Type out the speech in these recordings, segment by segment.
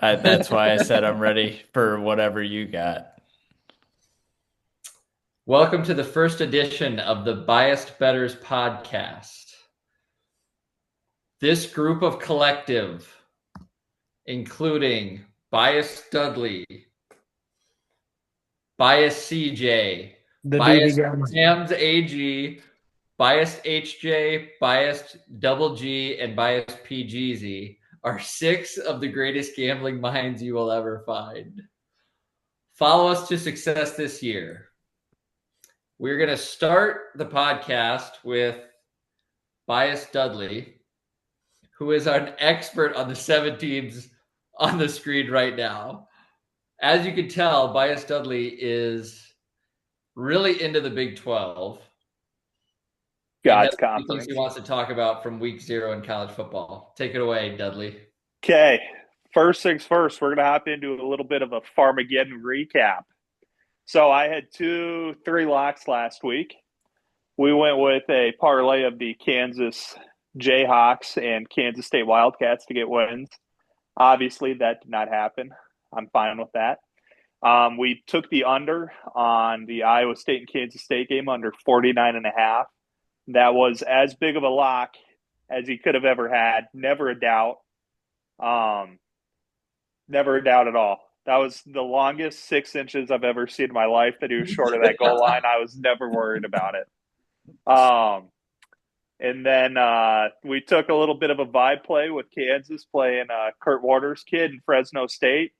That's why I said I'm ready for whatever you got. Welcome to the first edition of the Biased Bettors podcast. This group of collective, including Biased Dudley, Biased CJ, The BB Biased guns. Rams AG, Biased HJ, Biased Double G, and Biased PGZ, are six of the greatest gambling minds you will ever find. Follow us to success this year. We're going to start the podcast with Bias Dudley, who is an expert on the 7 teams on the screen right now. As you can tell, Bias Dudley is really into the Big 12 and has God's things he conference. wants to talk about from week 0 in college football. Take it away, Dudley. Okay, first things first, we're going to hop into a little bit of a Farmageddon recap. So I had 2-3 locks last week. We went with a parlay of the Kansas Jayhawks and Kansas State Wildcats to get wins. Obviously, that did not happen. I'm fine with that. We took the under on the Iowa State and Kansas State game under 49.5. That was as big of a lock as he could have ever had. Never a doubt. Never a doubt at all. That was the longest 6 inches I've ever seen in my life that he was short of that goal line. I was never worried about it. And then we took a little bit of a vibe play with Kansas playing Kurt Warner's kid in Fresno State.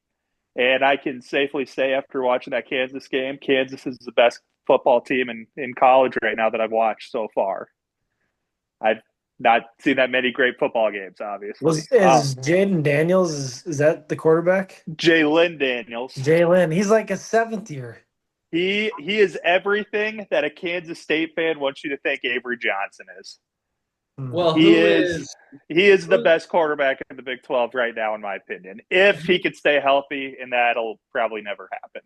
And I can safely say after watching that Kansas game, Kansas is the best football team in college right now that I've watched so far. I've not seen that many great football games, obviously. Is Jaden Daniels is that the quarterback? Jalen Daniels. Jalen, he's like a seventh year. He is everything that a Kansas State fan wants you to think Avery Johnson is. Well, he is the best quarterback in the Big 12 right now, in my opinion. If he could stay healthy, and that'll probably never happen.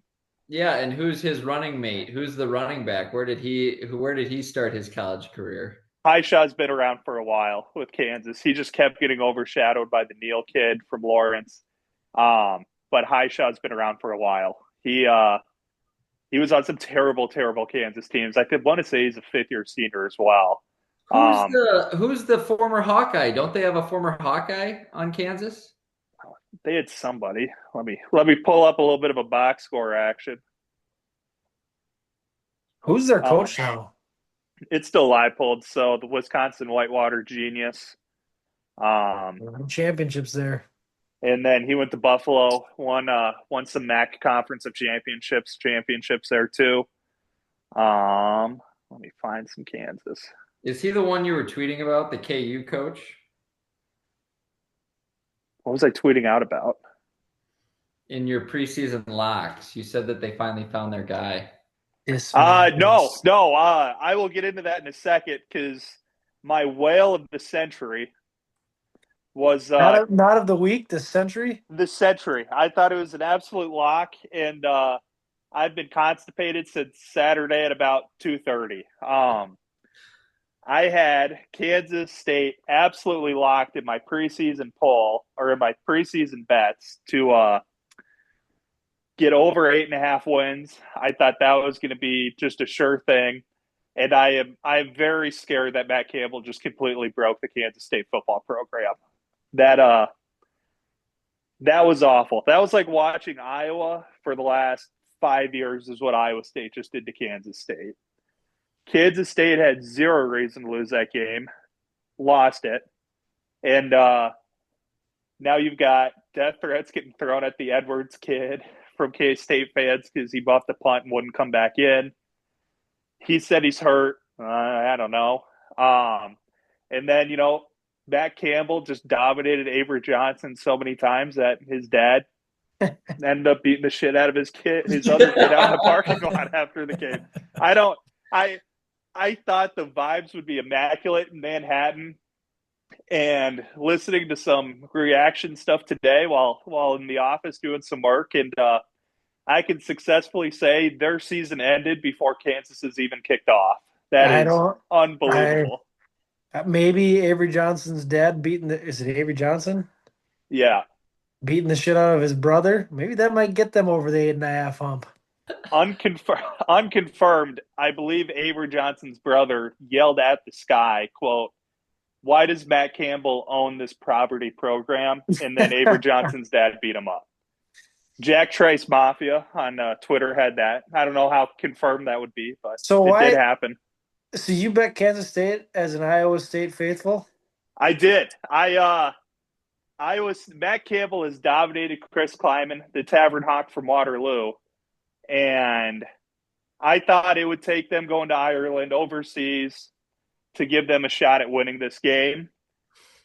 Yeah, and who's his running mate? Who's the running back? Where did he start his college career? Highshaw's been around for a while with Kansas. He just kept getting overshadowed by the Neal kid from Lawrence. But Highshaw's been around for a while. He was on some terrible, terrible Kansas teams. I could want to say he's a fifth-year senior as well. Who's the former Hawkeye? Don't they have a former Hawkeye on Kansas? They had somebody. Let me pull up a little bit of a box score action. Who's their coach now? It's still Leipold, so the Wisconsin Whitewater genius. Championships there. And then he went to Buffalo, won some MAC Conference of Championships there too. Let me find some Kansas. Is he the one you were tweeting about, the KU coach? What was I tweeting out about? In your preseason locks, you said that they finally found their guy. No. I will get into that in a second because my whale of the century was not of the week, the century. The century. I thought it was an absolute lock, and I've been constipated since Saturday at about 2:30. I had Kansas State absolutely locked in my preseason poll or in my preseason bets to get over 8.5 wins. I thought that was going to be just a sure thing. And I'm very scared that Matt Campbell just completely broke the Kansas State football program. That was awful. That was like watching Iowa for the last 5 years is what Iowa State just did to Kansas State. Kansas State had zero reason to lose that game, lost it. And now you've got death threats getting thrown at the Edwards kid from K-State fans because he buffed the punt and wouldn't come back in. He said he's hurt. I don't know. And then, Matt Campbell just dominated Avery Johnson so many times that his dad ended up beating the shit out of his other kid out in the parking lot after the game. I thought the vibes would be immaculate in Manhattan, and listening to some reaction stuff today while in the office doing some work, and I can successfully say their season ended before Kansas has even kicked off. That is unbelievable. Maybe Avery Johnson's dad beating is it Avery Johnson? Yeah. beating the shit out of his brother. Maybe that might get them over the 8.5 hump. Unconfirmed, I believe Avery Johnson's brother yelled at the sky, quote, "Why does Matt Campbell own this property program?" And then Avery Johnson's dad beat him up. Jack Trice Mafia on Twitter had that. I don't know how confirmed that would be, but So it did why? happen. So you bet Kansas State as an Iowa State faithful? I did. Matt Campbell has dominated Chris Kleiman, the Tavern Hawk from Waterloo, and I thought it would take them going to Ireland overseas to give them a shot at winning this game.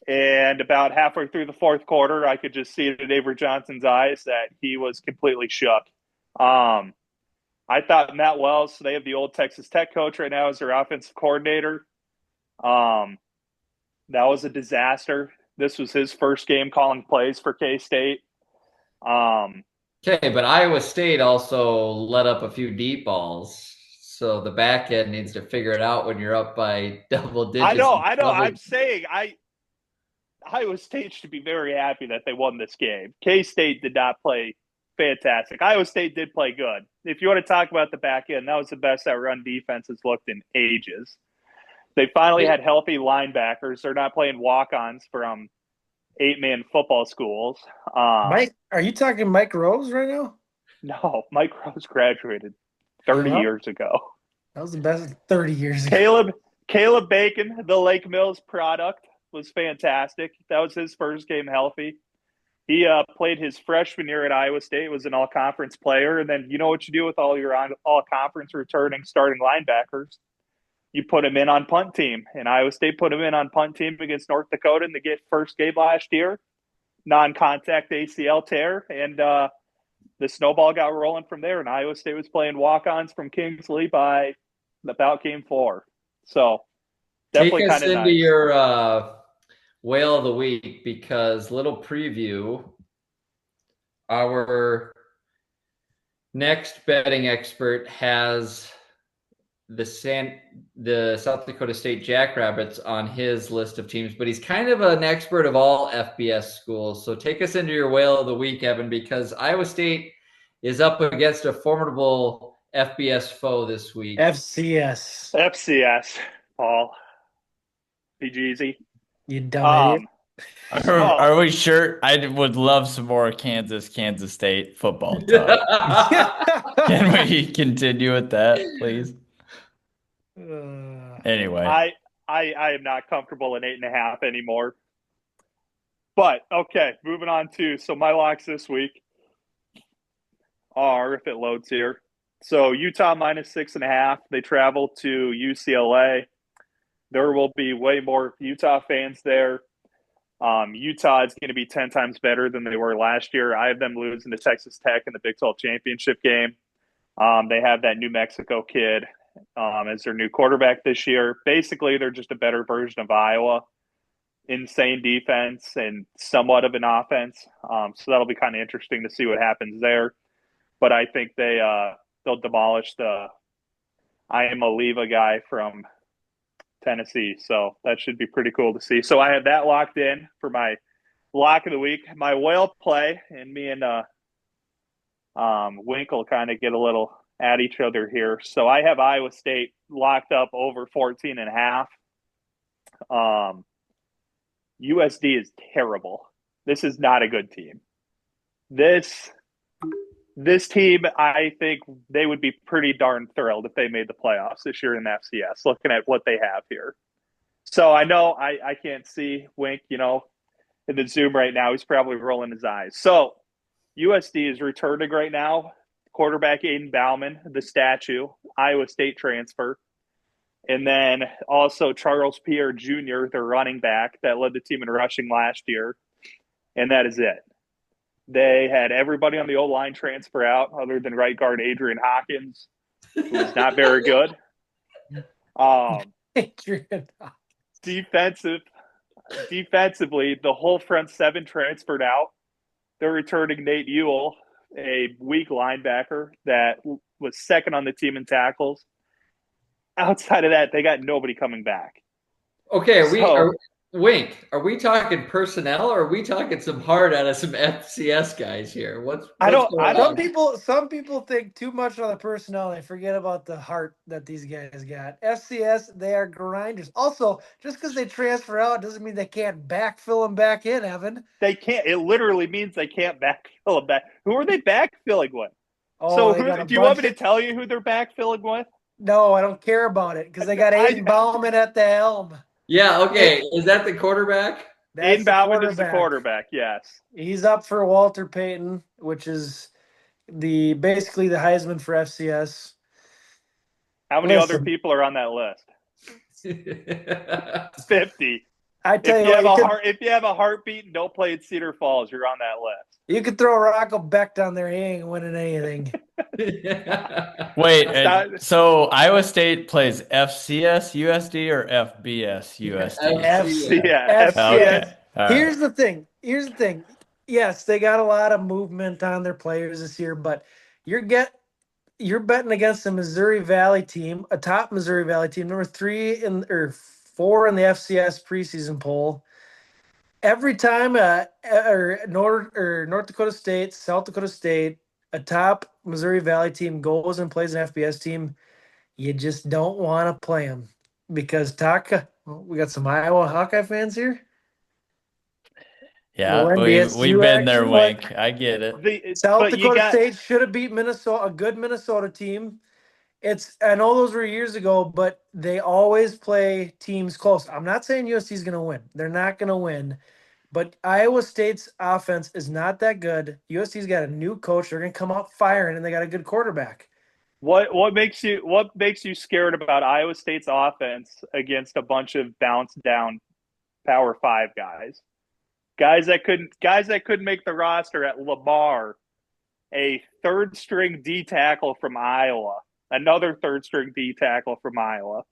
And about halfway through the fourth quarter, I could just see it in Avery Johnson's eyes that he was completely shook. I thought Matt Wells, they have the old Texas Tech coach right now as their offensive coordinator. That was a disaster. This was his first game calling plays for K-State. Okay, but Iowa State also let up a few deep balls. So the back end needs to figure it out when you're up by double digits. I know. I'm saying Iowa State should be very happy that they won this game. K-State did not play fantastic. Iowa State did play good. If you want to talk about the back end, that was the best that run defense has looked in ages. They finally had healthy linebackers. They're not playing walk-ons from 8-man football schools. Mike, are you talking Mike Rose right now? No, Mike Rose graduated 30 years ago. That was the best 30 years ago. Caleb Bacon, the Lake Mills product, was fantastic. That was his first game healthy. He played his freshman year at Iowa State, was an all-conference player. And then you know what you do with all your all-conference returning starting linebackers? You put him in on punt team. And Iowa State put him in on punt team against North Dakota in the first game last year. Non-contact ACL tear. And the snowball got rolling from there. And Iowa State was playing walk-ons from Kingsley by about game 4. So definitely take us kind of into nice. your whale of the week, because little preview, our next betting expert has the South Dakota State Jackrabbits on his list of teams, but he's kind of an expert of all FBS schools. So take us into your whale of the week, Evan, because Iowa State is up against a formidable FBS foe this week. FCS, Paul. PGZ. You dumb idiot. Are we sure? I would love some more Kansas State football talk. Can we continue with that, please? Anyway, I am not comfortable in 8.5 anymore. But okay, moving on to my locks this week are, if it loads here. So Utah minus 6.5. They travel to UCLA. There will be way more Utah fans there. Utah is going to be 10 times better than they were last year. I have them losing to Texas Tech in the Big 12 championship game. They have that New Mexico kid as their new quarterback this year. Basically, they're just a better version of Iowa. Insane defense and somewhat of an offense. So that'll be kind of interesting to see what happens there. But I think they'll demolish the Iamaleava guy from Tennessee. So that should be pretty cool to see. So I have that locked in for my lock of the week. My whale play, and me and Winkle kind of get a little at each other here. So I have Iowa State locked up over 14.5. USD is terrible. This is not a good team. This team, I think they would be pretty darn thrilled if they made the playoffs this year in the FCS, looking at what they have here. So I know I can't see Wink, in the Zoom right now. He's probably rolling his eyes. So USD is returning right now. Quarterback Aiden Bauman, the statue, Iowa State transfer. And then also Charles Pierre Jr., their running back that led the team in rushing last year. And that is it. They had everybody on the O-line transfer out other than right guard Adrian Hawkins, who was not very good. Defensively, the whole front seven transferred out. They're returning Nate Ewell, a weak linebacker that was second on the team in tackles. Outside of that, they got nobody coming back. Okay, Wink, are we talking personnel or are we talking some hard out of some FCS guys here? What's going on? Some people think too much on the personnel. They forget about the heart that these guys got. FCS, they are grinders. Also, just because they transfer out doesn't mean they can't backfill them back in, Evan. They can't. It literally means they can't backfill them back. Who are they backfilling with? Oh, Do you want me to tell you who they're backfilling with? No, I don't care about it because they got Aiden Bauman at the helm. Yeah, okay. Is that the quarterback? Aiden Bauman is the quarterback, yes. He's up for Walter Payton, which is basically the Heisman for FCS. How many other people are on that list? 50. I tell if you have a heartbeat and don't play at Cedar Falls, you're on that list. You could throw Rocco Becht down there. He ain't winning anything. Wait, so Iowa State plays FCS USD or FBS USD? FCS. Okay. Here's the thing. Yes, they got a lot of movement on their players this year, but you're betting against a Missouri Valley team, a top Missouri Valley team, number 3 or 4 in the FCS preseason poll. Every time North Dakota State, South Dakota State, a top Missouri Valley team goes and plays an FBS team, you just don't want to play them because we got some Iowa Hawkeye fans here. Yeah, we've been there, Wink. I get it. South Dakota State should have beat Minnesota, a good Minnesota team. I know those were years ago, but they always play teams close. I'm not saying USC is going to win. They're not going to win. But Iowa State's offense is not that good. USC's got a new coach. They're going to come out firing, and they got a good quarterback. What makes you scared about Iowa State's offense against a bunch of bounce down Power 5 guys? Guys that couldn't make the roster at Lamar, a third string D tackle from Iowa, another third string D tackle from Iowa.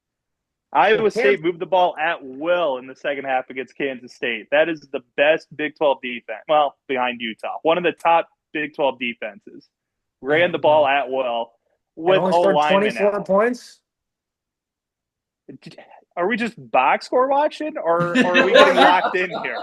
Iowa State moved the ball at will in the second half against Kansas State. That is the best Big 12 defense. Well, behind Utah. One of the top Big 12 defenses. Ran the ball at will with O-linemen 24 points? Are we just box score watching or are we getting locked in here?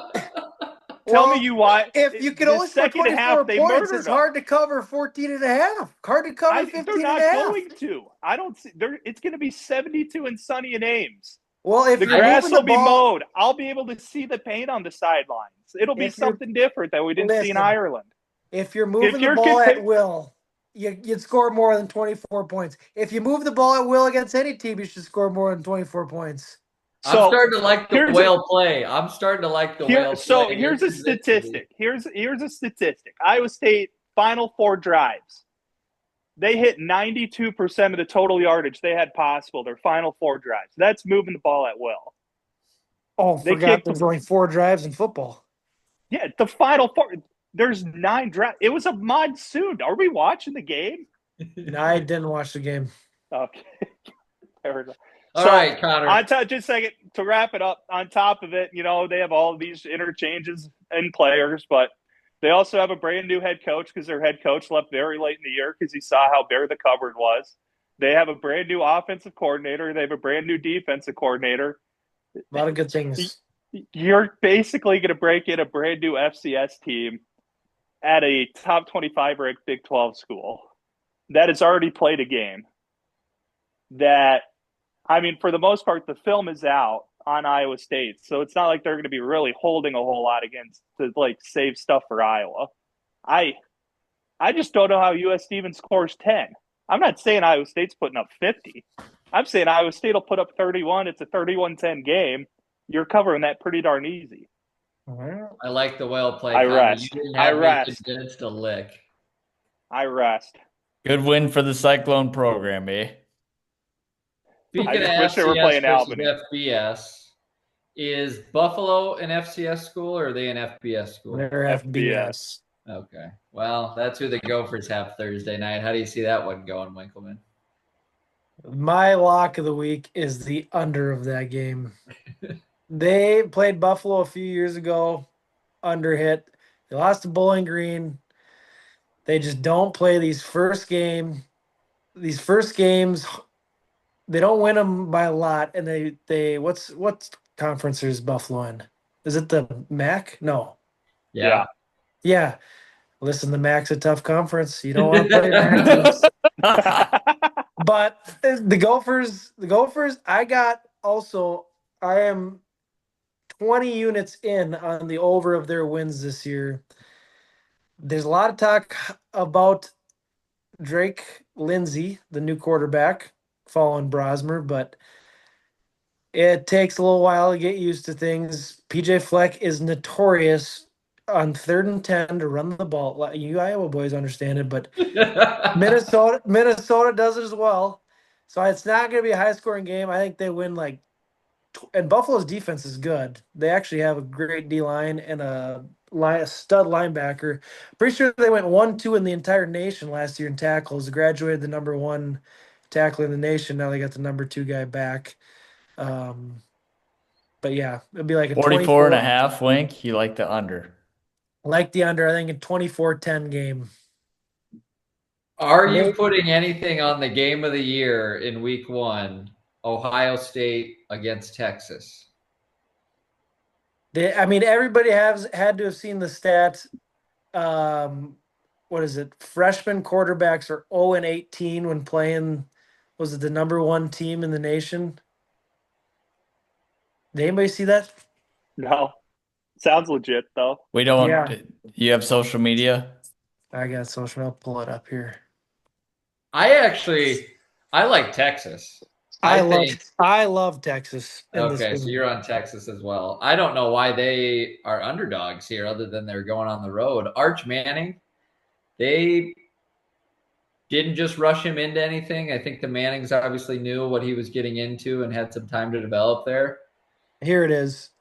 Tell me why. If you can only score 24 points, it's hard to cover 14 and a half. Hard to cover 15 they're not and a half. going to. I don't see. It's going to be 72 and sunny in Ames. Well, if the grass will be mowed, I'll be able to see the paint on the sidelines. It'll be something different that we didn't see in Ireland. If you're moving the ball at will, you'd score more than 24 points. If you move the ball at will against any team, you should score more than 24 points. I'm starting to like the whale play. I'm starting to like the whale play. So here's a statistic. Here's a statistic. Iowa State final 4 drives. They hit 92% of the total yardage they had possible, their final 4 drives. That's moving the ball at will. Oh, there's only 4 drives in football. Yeah, the final 4. There's 9 drives. It was a monsoon. Are we watching the game? No, I didn't watch the game. Okay. There we go. All right, Connor. Just a second to wrap it up. On top of it, they have all of these interchanges and players, but they also have a brand new head coach because their head coach left very late in the year because he saw how bare the cupboard was. They have a brand new offensive coordinator. They have a brand new defensive coordinator. A lot of good things. You're basically going to break in a brand new FCS team at a top 25 ranked Big 12 school that has already played a game that, for the most part, the film is out on Iowa State. So it's not like they're going to be really holding a whole lot against to save stuff for Iowa. I just don't know how USC even scores 10. I'm not saying Iowa State's putting up 50. I'm saying Iowa State will put up 31. It's a 31-10 game. You're covering that pretty darn easy. I like the whale play. I rest. You didn't have me convinced to lick. I rest. Good win for the Cyclone program, eh? Speaking of FCS they were playing Albany. FBS, is Buffalo an FCS school or are they an FBS school? They're FBS. Okay. Well, that's who the Gophers have Thursday night. How do you see that one going, Winkleman? My lock of the week is the under of that game. They played Buffalo a few years ago, under hit. They lost to Bowling Green. They just don't play these first games. They don't win them by a lot, and they what's conference is Buffalo in? Is it the MAC? No. Yeah. Yeah. Listen, the MAC's a tough conference. You don't want to play MAC teams. But the Gophers, I am 20 units in on the over of their wins this year. There's a lot of talk about Drake Lindsay, the new quarterback, following Brosmer, but it takes a little while to get used to things. PJ Fleck is notorious on 3rd and 10 to run the ball. You Iowa boys understand it, but Minnesota does it as well. So it's not going to be a high scoring game. I think they win and Buffalo's defense is good. They actually have a great D line and a stud linebacker. Pretty sure they went 1-2 in the entire nation last year in tackles. Graduated the number 1 tackler in the nation. Now they got the number 2 guy back. But yeah, it'll be like a 44 and 24, a half, Wink. You like the under. like the under, I think a 24-10 game. Are you putting anything on the game of the year in week 1, Ohio State against Texas? Everybody has had to have seen the stats. What is it? Freshman quarterbacks are 0-18 when playing. Was it the number 1 team in the nation? Did anybody see that? No. Sounds legit, though. We don't. Yeah. You have social media? I got social. I'll pull it up here. I like Texas. I love Texas. Okay, so you're on Texas as well. I don't know why they are underdogs here other than they're going on the road. Arch Manning, they didn't just rush him into anything. I think the Mannings obviously knew what he was getting into and had some time to develop there. Here it is.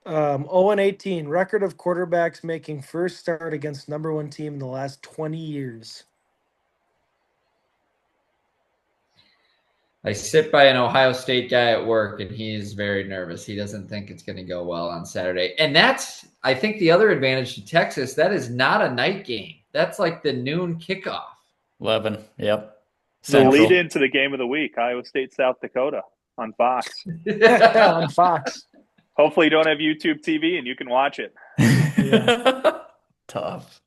0-18, record of quarterbacks making first start against number 1 team in the last 20 years. I sit by an Ohio State guy at work, and he's very nervous. He doesn't think it's going to go well on Saturday. And that's, I think, the other advantage to Texas. That is not a night game. That's like the noon kickoff. 11, yep. Central. The lead into the game of the week, Iowa State, South Dakota on Fox. On Fox. Hopefully you don't have YouTube TV and you can watch it. Tough.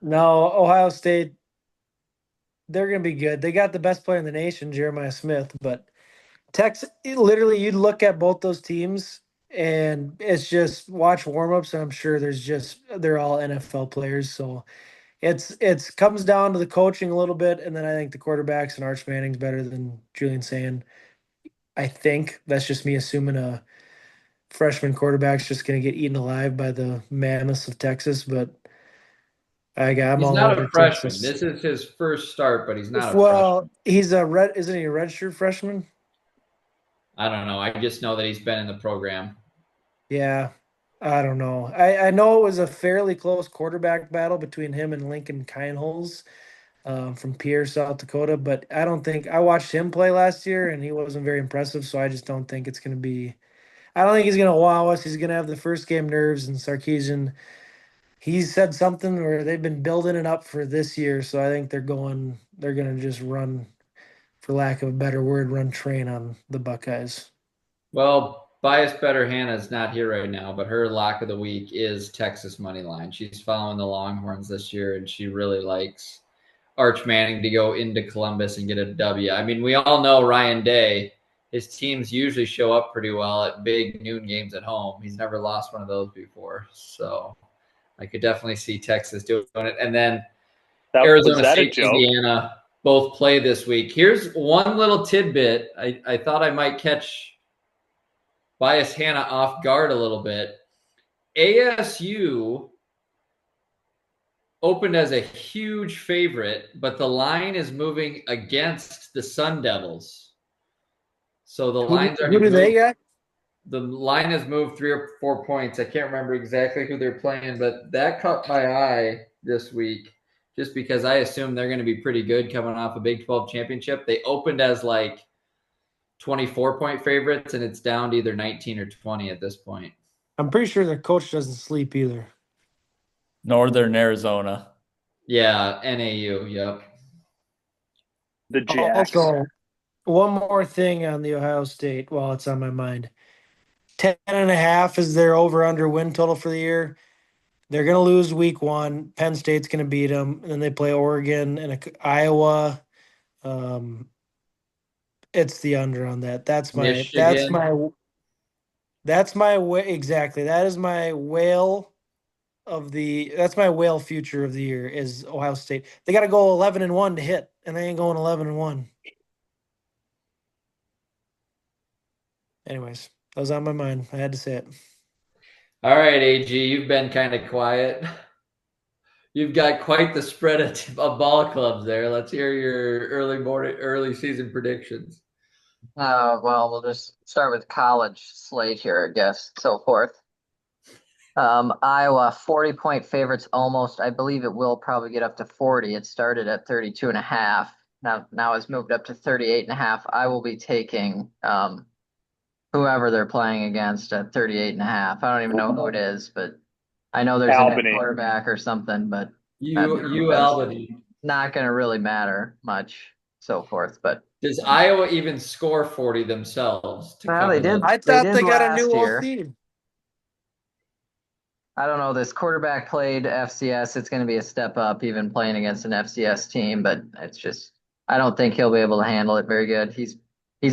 No, Ohio State, they're going to be good. They got the best player in the nation, Jeremiah Smith, but Texas, literally, you'd look at both those teams and it's just watch warmups, and I'm sure they're all NFL players. So it's comes down to the coaching a little bit, and then I think the quarterbacks and Arch Manning's better than Julian Sand. I think that's just me assuming a freshman quarterback's just going to get eaten alive by the mammoths of Texas, but I'm he's all not over a freshman. Texas. This is his first start, but he's not a freshman. He's isn't he a redshirt freshman? I don't know. I just know that he's been in the program. Yeah, I don't know. I know it was a fairly close quarterback battle between him and Lincoln Kienholz from Pierre, South Dakota, but I watched him play last year and he wasn't very impressive, so I just don't think it's going to be – I don't think he's going to wow us. He's going to have the first game nerves, and Sarkisian, he said something where they've been building it up for this year, so I think they're going to just run, for lack of a better word, run train on the Buckeyes. Well, Bias Better Hannah's not here right now, but her lock of the week is Texas money line. She's following the Longhorns this year, and she really likes Arch Manning to go into Columbus and get a W. I mean, we all know Ryan Day. His teams usually show up pretty well at big noon games at home. He's never lost one of those before. So I could definitely see Texas doing it. And then Arizona State, Indiana both play this week. Here's one little tidbit. I thought I might catch Bias Hannah off guard a little bit. ASU opened as a huge favorite, but the line is moving against the Sun Devils. So the lines are. Who do they got? The line has moved 3 or 4 points. I can't remember exactly who they're playing, but that caught my eye this week just because I assume they're going to be pretty good coming off a Big 12 championship. They opened as like 24-point favorites, and it's down to either 19 or 20 at this point. I'm pretty sure their coach doesn't sleep either. Northern Arizona. Yeah, NAU, yep. The Jacks. Also, one more thing on the Ohio State while it's on my mind. 10.5 is their over/under win total for the year. They're going to lose week 1. Penn State's going to beat them, and then they play Oregon and Iowa. Um, it's the under on that. Michigan. That's my way exactly. That is my whale that's my whale future of the year is Ohio State. They got to go 11-1 to hit, and they ain't going 11-1. Anyways, that was on my mind. I had to say it. All right, AG, you've been kind of quiet. You've got quite the spread of ball clubs there. Let's hear your early season predictions. Well, we'll just start with college slate here, I guess, so forth. Iowa, 40-point favorites almost. I believe it will probably get up to 40. It started at 32.5. Now it's moved up to 38.5. I will be taking whoever they're playing against at 38.5. I don't even know who it is, but I know there's a new Albany. quarterback or something, but You that's Albany. not going to really matter much, so forth. But Does Iowa even score 40 themselves to well, cover that? I they thought did they got a new last year. OC. I don't know. This quarterback played FCS. It's going to be a step up, even playing against an FCS team. But it's just, I don't think he'll be able to handle it very good. He's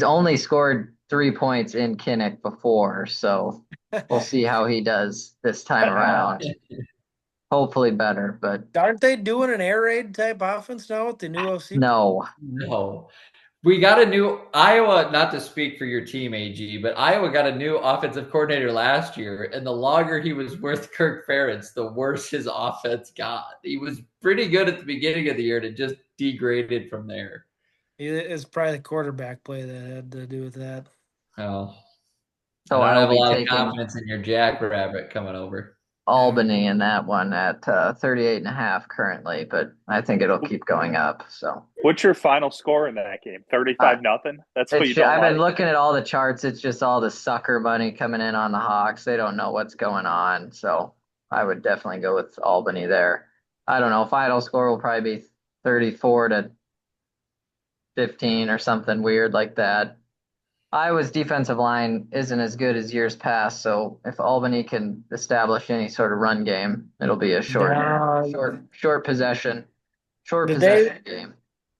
only scored 3 points in Kinnick before, so we'll see how he does this time around. Hopefully better, but Aren't they doing an air raid type offense now with the new OC? no. No. We got a new Iowa, not to speak for your team, AG, but Iowa got a new offensive coordinator last year, and the longer he was with Kirk Ferentz, the worse his offense got. He was pretty good at the beginning of the year, and it just degraded from there. It's probably the quarterback play that had to do with that. Oh, I So don't I'll have a be lot of taking confidence in your Jackrabbit coming over. Albany in that one at 38.5 currently, but I think it'll keep going up. So What's your final score in that game? 35-0? That's what you don't I've like. been looking at all the charts. It's just all the sucker money coming in on the Hawks. They don't know what's going on. So I would definitely go with Albany there. I don't know. Final score will probably be 34-15 or something weird like that. Iowa's defensive line isn't as good as years past, so if Albany can establish any sort of run game, it'll be a short possession game.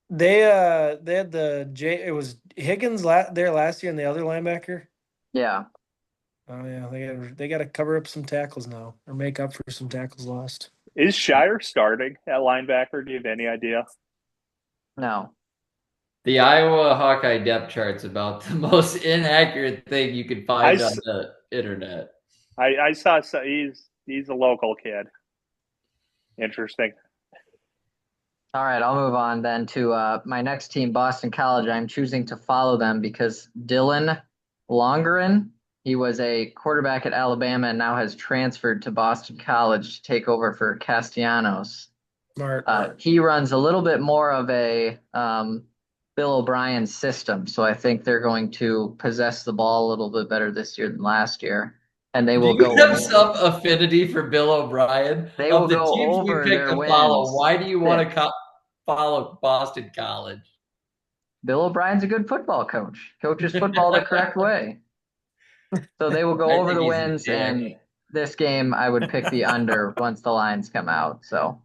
They had it was Higgins there last year and the other linebacker. Yeah. Oh yeah, they got to cover up some tackles now or make up for some tackles lost. Is Shire starting at linebacker? Do you have any idea? No. The Iowa Hawkeye depth chart's about the most inaccurate thing you could find on the internet. I saw he's a local kid. Interesting. All right, I'll move on then to my next team, Boston College. I'm choosing to follow them because Dylan Longerin, he was a quarterback at Alabama and now has transferred to Boston College to take over for Castellanos. Smart. He runs a little bit more of a Bill O'Brien system, so I think they're going to possess the ball a little bit better this year than last year. And they will go. Do you have some affinity for Bill O'Brien? They of will the go teams over we picked their to follow, wins. why do you want to follow Boston College? Bill O'Brien's a good football coach. Coaches football the correct way. So they will go over the wins, and this game I would pick the under once the lines come out. So.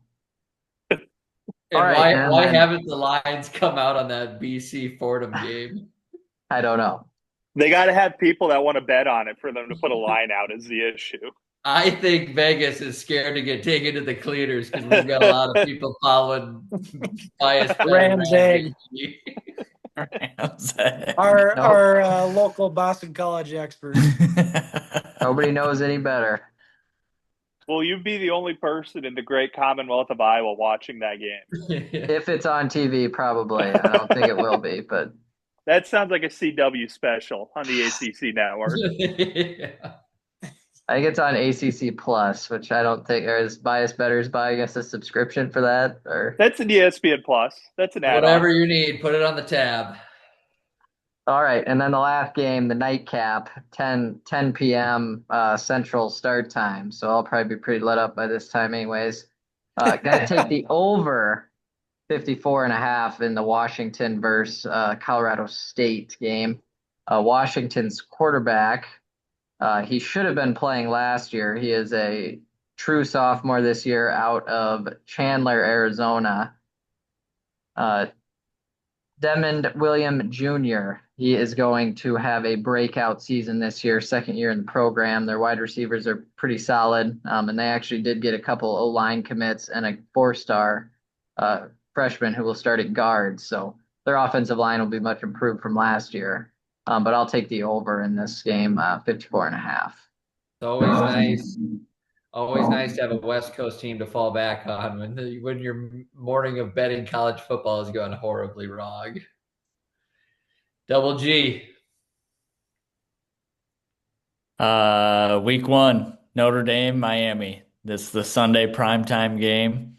And why haven't the lines come out on that BC Fordham game? I don't know. They got to have people that want to bet on it for them to put a line out is the issue. I think Vegas is scared to get taken to the cleaners because we've got a lot of people following bias. Ramsey. Our local Boston College expert. Nobody knows any better. Will you be the only person in the great Commonwealth of Iowa watching that game? If it's on TV, probably. I don't think it will be, but that sounds like a CW special on the ACC network. Yeah. I think it's on ACC Plus, which I don't think is Bias Bettors buying us a subscription for that, or that's an ESPN Plus. That's an add-on. Whatever you need, put it on the tab. All right, and then the last game, the nightcap, 10 p.m. Central start time. So I'll probably be pretty lit up by this time, anyways. Got to take the over 54.5 in the Washington versus Colorado State game. Washington's quarterback He should have been playing last year. He is a true sophomore this year out of Chandler, Arizona. Demond William Jr. He is going to have a breakout season this year, second year in the program. Their wide receivers are pretty solid, and they actually did get a couple O-line commits and a four-star freshman who will start at guard. So their offensive line will be much improved from last year. But I'll take the over in this game, 54.5. It's always nice to have a West Coast team to fall back on when your morning of betting college football is going horribly wrong. Double G. Week 1, Notre Dame, Miami. This is the Sunday primetime game.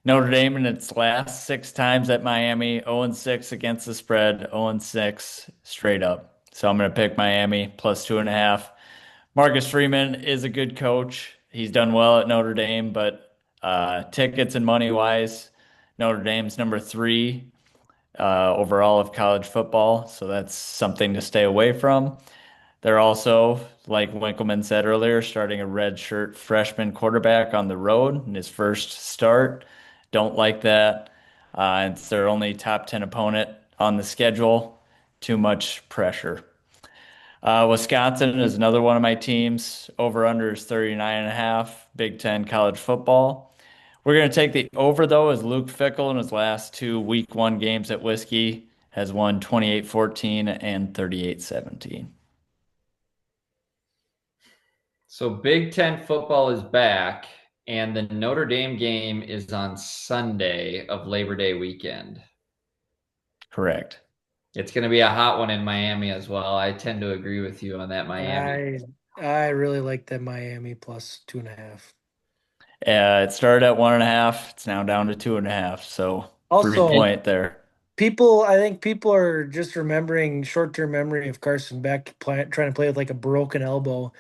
Notre Dame in its last 6 times at Miami, 0-6 against the spread, 0-6 straight up. So I'm going to pick Miami plus 2.5. Marcus Freeman is a good coach. He's done well at Notre Dame, but tickets and money wise, Notre Dame's number 3 overall of college football. So that's something to stay away from. They're also, like Winkleman said earlier, starting a redshirt freshman quarterback on the road in his first start. Don't like that. It's their only top 10 opponent on the schedule. Too much pressure. Wisconsin is another one of my teams. Over-under is 39.5. Big Ten college football. We're going to take the over, though, as Luke Fickell in his last 2 week 1 games at Whiskey has won 28-14 and 38-17. So Big Ten football is back, and the Notre Dame game is on Sunday of Labor Day weekend. Correct. It's going to be a hot one in Miami as well. I tend to agree with you on that Miami. I really like that Miami plus 2.5. It started at 1.5. It's now down to 2.5. So Also, 3-point there. I think people are just remembering short-term memory of Carson Beck trying to play with like a broken elbow.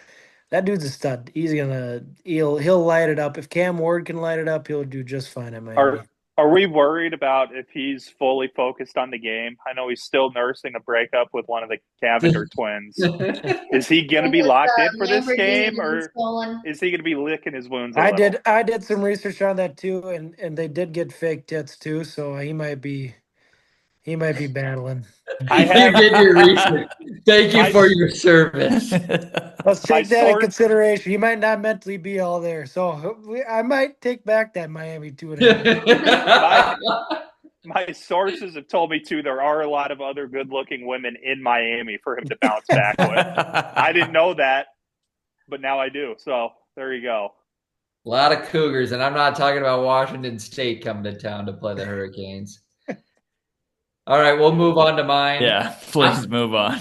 That dude's a stud. He'll light it up. If Cam Ward can light it up, he'll do just fine at Miami. Are we worried about if he's fully focused on the game? I know he's still nursing a breakup with one of the Cavender twins. Is he going to be locked in for this game, or is he going to be licking his wounds? I did some research on that too, and they did get fake tits too, so he might be battling. You did your research. Thank you for your service. Let's take that in consideration. He might not mentally be all there, so I might take back that Miami 2.5. My sources have told me too. There are a lot of other good-looking women in Miami for him to bounce back with. I didn't know that, but now I do. So there you go. A lot of Cougars, and I'm not talking about Washington State coming to town to play the Hurricanes. All right, we'll move on to mine. Yeah, please move on.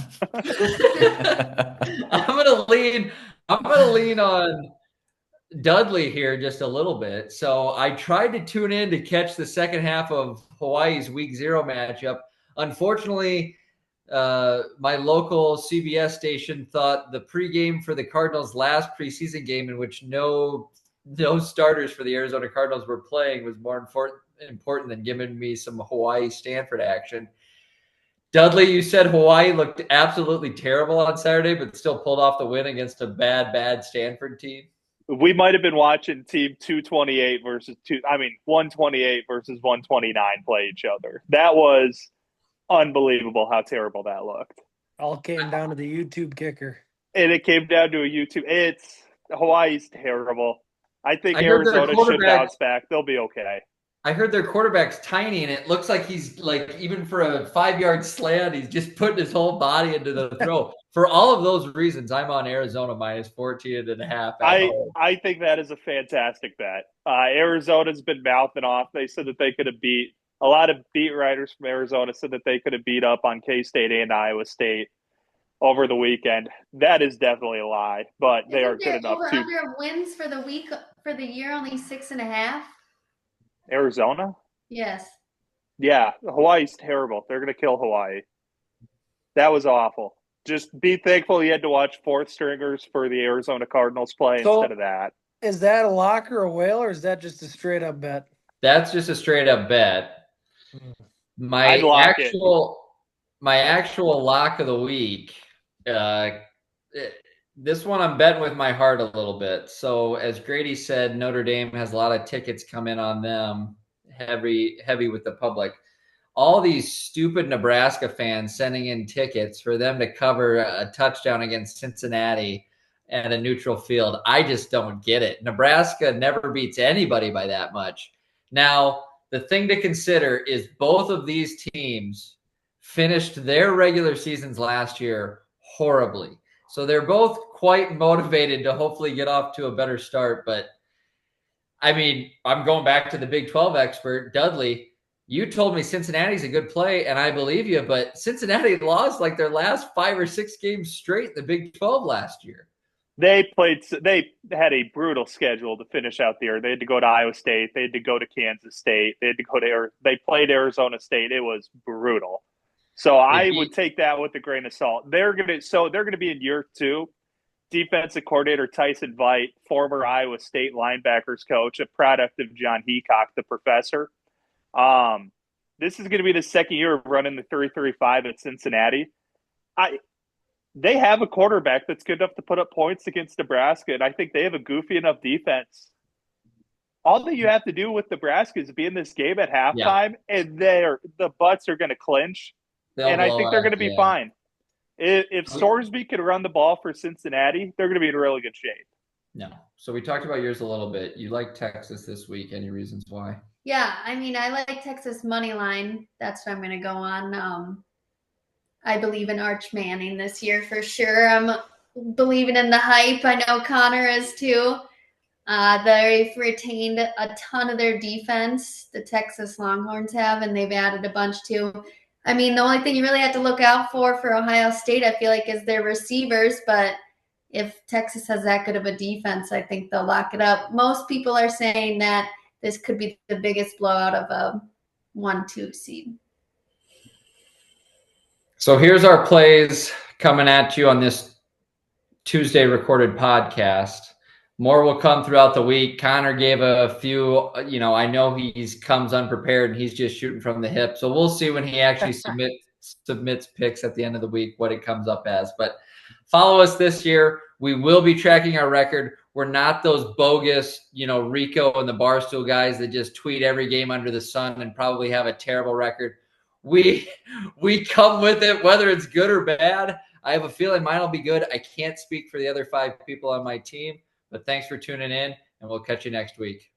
I'm gonna lean on Dudley here just a little bit. So I tried to tune in to catch the second half of Hawaii's Week 0 matchup. Unfortunately, my local CBS station thought the pregame for the Cardinals' last preseason game, in which no starters for the Arizona Cardinals were playing, was more important than giving me some Hawaii Stanford action. Dudley, you said Hawaii looked absolutely terrible on Saturday, but still pulled off the win against a bad Stanford team. We might have been watching team 128 versus 129 play each other. That was unbelievable how terrible that looked. All came down to the YouTube kicker. And it came down to a YouTube. Hawaii's terrible. I think Arizona should bounce back. They'll be okay. I heard their quarterback's tiny, and it looks like he's like, even for a 5-yard slant, he's just putting his whole body into the throw. For all of those reasons, I'm on Arizona minus 14.5. I think that is a fantastic bet. Arizona's been mouthing off. They said that they could have beat a lot of beat writers from Arizona said that they could have beat up on K-State and Iowa State over the weekend. That is definitely a lie, but they are good enough to. Over wins for the week for the year only 6.5. Arizona? Yes. Yeah, Hawaii's terrible. They're going to kill Hawaii. That was awful. Just be thankful you had to watch fourth stringers for the Arizona Cardinals play instead of that. Is that a lock or a whale, or is that just a straight up bet? That's just a straight up bet. My actual lock of the week, This one I'm betting with my heart a little bit. So as Grady said, Notre Dame has a lot of tickets come in on them, heavy with the public. All these stupid Nebraska fans sending in tickets for them to cover a touchdown against Cincinnati at a neutral field. I just don't get it. Nebraska never beats anybody by that much. Now, the thing to consider is both of these teams finished their regular seasons last year horribly. So they're both quite motivated to hopefully get off to a better start. But I mean, I'm going back to the Big 12 expert, Dudley. You told me Cincinnati's a good play, and I believe you, but Cincinnati lost like their last 5 or 6 games straight in the Big 12 last year. They had a brutal schedule to finish out the year. They had to go to Iowa State. They had to go to Kansas State. They played Arizona State. It was brutal. So I would take that with a grain of salt. They're gonna be in year 2. Defensive coordinator Tyson Veit, former Iowa State linebackers coach, a product of John Heacock, the professor. This is going to be the second year of running the 3-3-5 at Cincinnati. They have a quarterback that's good enough to put up points against Nebraska, and I think they have a goofy enough defense. All that you have to do with Nebraska is be in this game at halftime, and the butts are going to clinch, and I think they're going to be fine. If Sorsby can run the ball for Cincinnati, they're going to be in really good shape. No. So we talked about yours a little bit. You like Texas this week. Any reasons why? Yeah, I mean, I like Texas money line. That's what I'm going to go on. I believe in Arch Manning this year for sure. I'm believing in the hype. I know Connor is too. They've retained a ton of their defense, the Texas Longhorns have, and they've added a bunch too. I mean, the only thing you really have to look out for Ohio State, I feel like, is their receivers. But if Texas has that good of a defense, I think they'll lock it up. Most people are saying that this could be the biggest blowout of a 1-2 seed. So here's our plays coming at you on this Tuesday recorded podcast. More will come throughout the week. Connor gave a few, I know he comes unprepared and he's just shooting from the hip. So we'll see when he actually submits picks at the end of the week, what it comes up as. But follow us this year. We will be tracking our record. We're not those bogus, Rico and the Barstool guys that just tweet every game under the sun and probably have a terrible record. We come with it, whether it's good or bad. I have a feeling mine will be good. I can't speak for the other 5 people on my team, but thanks for tuning in, and we'll catch you next week.